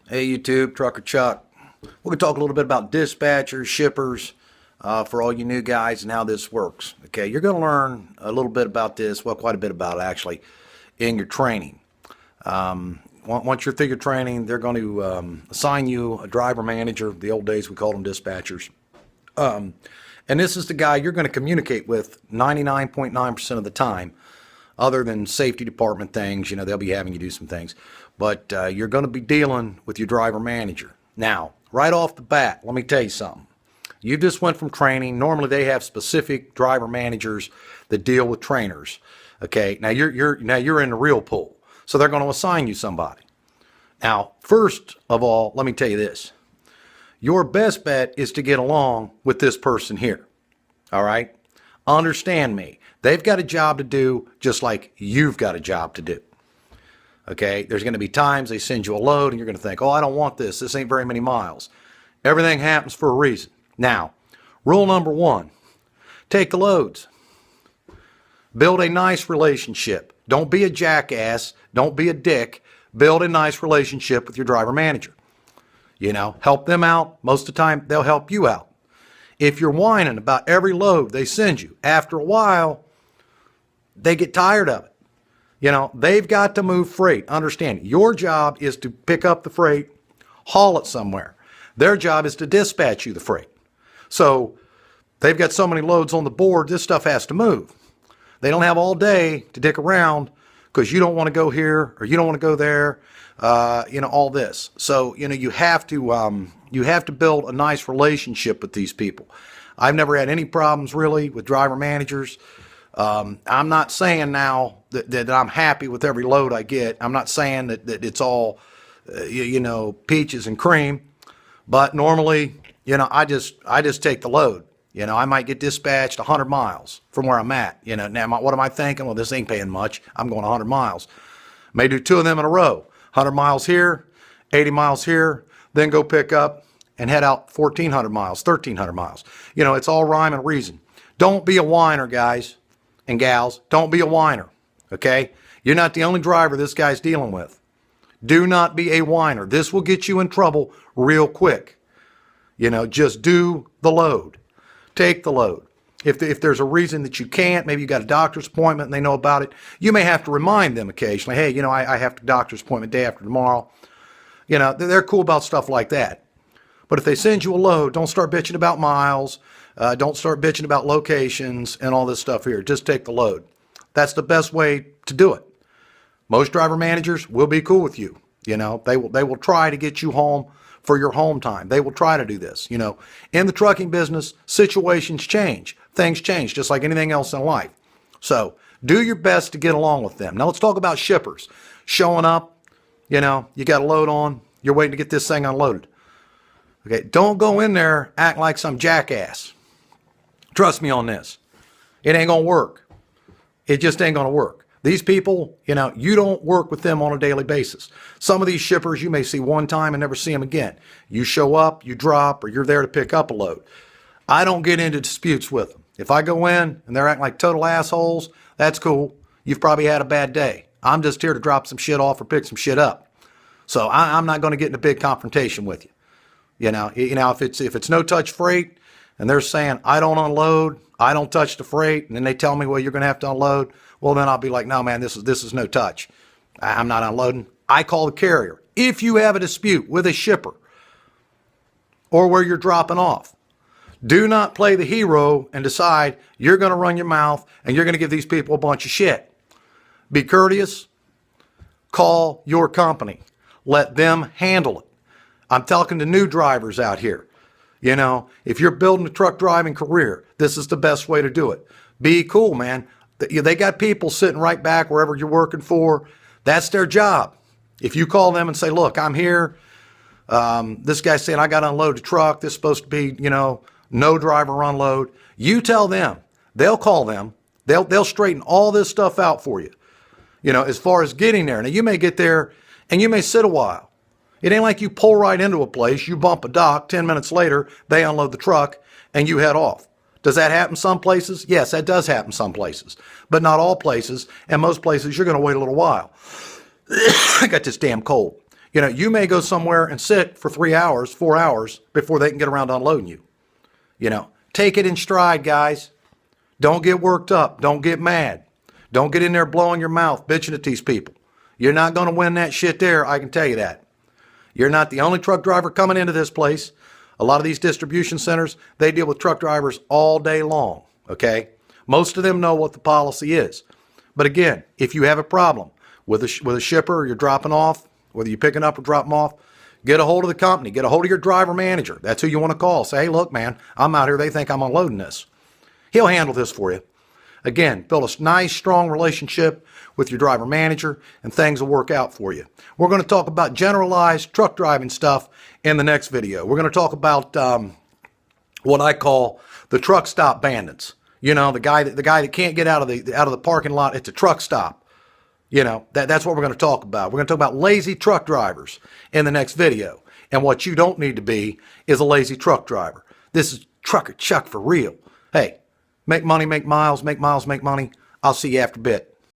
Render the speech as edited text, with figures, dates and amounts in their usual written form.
Hey YouTube, Trucker Chuck. We're going to talk a little bit about dispatchers, shippers, for all you new guys and how this works. Okay, you're going to learn a little bit about this, well, quite a bit about it actually, in your training. Once you're through your training, they're going to assign you a driver manager. The old days we called them dispatchers. And this is the guy you're going to communicate with 99.9% of the time, other than safety department things. You know, they'll be having you do some things. But you're going to be dealing with your driver manager. Now, right off the bat, let me tell you something. You just went from training. Normally they have specific driver managers that deal with trainers. Okay, now you're in the real pool. So they're going to assign you somebody. Now, first of all, let me tell you this. Your best bet is to get along with this person here. All right? Understand me. They've got a job to do just like you've got a job to do. Okay? There's going to be times they send you a load and you're going to think, oh, I don't want this. This ain't very many miles. Everything happens for a reason. Now, rule number one, take the loads. Build a nice relationship. Don't be a jackass. Don't be a dick. Build a nice relationship with your driver manager. You know, help them out. Most of the time, they'll help you out. If you're whining about every load they send you, after a while, they get tired of it. You know, they've got to move freight. Understand, your job is to pick up the freight, haul it somewhere. Their job is to dispatch you the freight. So they've got so many loads on the board, this stuff has to move. They don't have all day to dick around because you don't want to go here or you don't want to go there. All this. So, you have to build a nice relationship with these people. I've never had any problems really with driver managers. I'm not saying now that I'm happy with every load I get. I'm not saying that it's all, peaches and cream, but normally, I just take the load. I might get dispatched 100 miles from where I'm at. Now what am I thinking? Well, this ain't paying much. I'm going 100 miles. May do two of them in a row. 100 miles here, 80 miles here, then go pick up and head out 1,400 miles, 1,300 miles. It's all rhyme and reason. Don't be a whiner, guys and gals. Don't be a whiner, okay? You're not the only driver this guy's dealing with. Do not be a whiner. This will get you in trouble real quick. Just do the load. Take the load. If there's a reason that you can't, maybe you got a doctor's appointment and they know about it, you may have to remind them occasionally, hey, I have a doctor's appointment day after tomorrow. They're cool about stuff like that. But if they send you a load, don't start bitching about miles. Don't start bitching about locations and all this stuff here. Just take the load. That's the best way to do it. Most driver managers will be cool with you. They will try to get you home for your home time. They will try to do this. In the trucking business, situations change. Things change just like anything else in life. So do your best to get along with them. Now let's talk about shippers. Showing up, you got a load on, you're waiting to get this thing unloaded. Okay, don't go in there acting like some jackass. Trust me on this. It ain't gonna work. It just ain't gonna work. These people, you don't work with them on a daily basis. Some of these shippers you may see one time and never see them again. You show up, you drop, or you're there to pick up a load. I don't get into disputes with them. If I go in and they're acting like total assholes, that's cool. You've probably had a bad day. I'm just here to drop some shit off or pick some shit up. So I'm not going to get in a big confrontation with you. If it's no touch freight and they're saying I don't unload, I don't touch the freight, and then they tell me, well, you're going to have to unload. Well, then I'll be like, no, man, this is no touch. I'm not unloading. I call the carrier. If you have a dispute with a shipper or where you're dropping off, do not play the hero and decide you're going to run your mouth and you're going to give these people a bunch of shit. Be courteous. Call your company. Let them handle it. I'm talking to new drivers out here. If you're building a truck driving career, this is the best way to do it. Be cool, man. They got people sitting right back wherever you're working for. That's their job. If you call them and say, look, I'm here. This guy's saying I got to unload the truck. This is supposed to be, no driver unload. You tell them. They'll call them. They'll straighten all this stuff out for you. As far as getting there. Now, you may get there and you may sit a while. It ain't like you pull right into a place, you bump a dock, 10 minutes later, they unload the truck and you head off. Does that happen some places? Yes, that does happen some places, but not all places. And most places, you're going to wait a little while. I got this damn cold. You know, you may go somewhere and sit for 3 hours, 4 hours before they can get around to unloading you. You know, take it in stride, guys. Don't get worked up. Don't get mad. Don't get in there blowing your mouth, bitching at these people. You're not going to win that shit there, I can tell you that. You're not the only truck driver coming into this place. A lot of these distribution centers, they deal with truck drivers all day long, okay? Most of them know what the policy is. But again, if you have a problem with a shipper you're dropping off, whether you're picking up or dropping off, get a hold of the company. Get a hold of your driver manager. That's who you want to call. Say, hey, look, man, I'm out here. They think I'm unloading this. He'll handle this for you. Again, build a nice, strong relationship with your driver manager, and things will work out for you. We're going to talk about generalized truck driving stuff in the next video. We're going to talk about what I call the truck stop bandits. You know, the guy that can't get out of the parking lot at the truck stop. You know, that's what we're going to talk about. We're going to talk about lazy truck drivers in the next video. And what you don't need to be is a lazy truck driver. This is Trucker Chuck for real. Hey, make money, make miles, make miles, make money. I'll see you after a bit.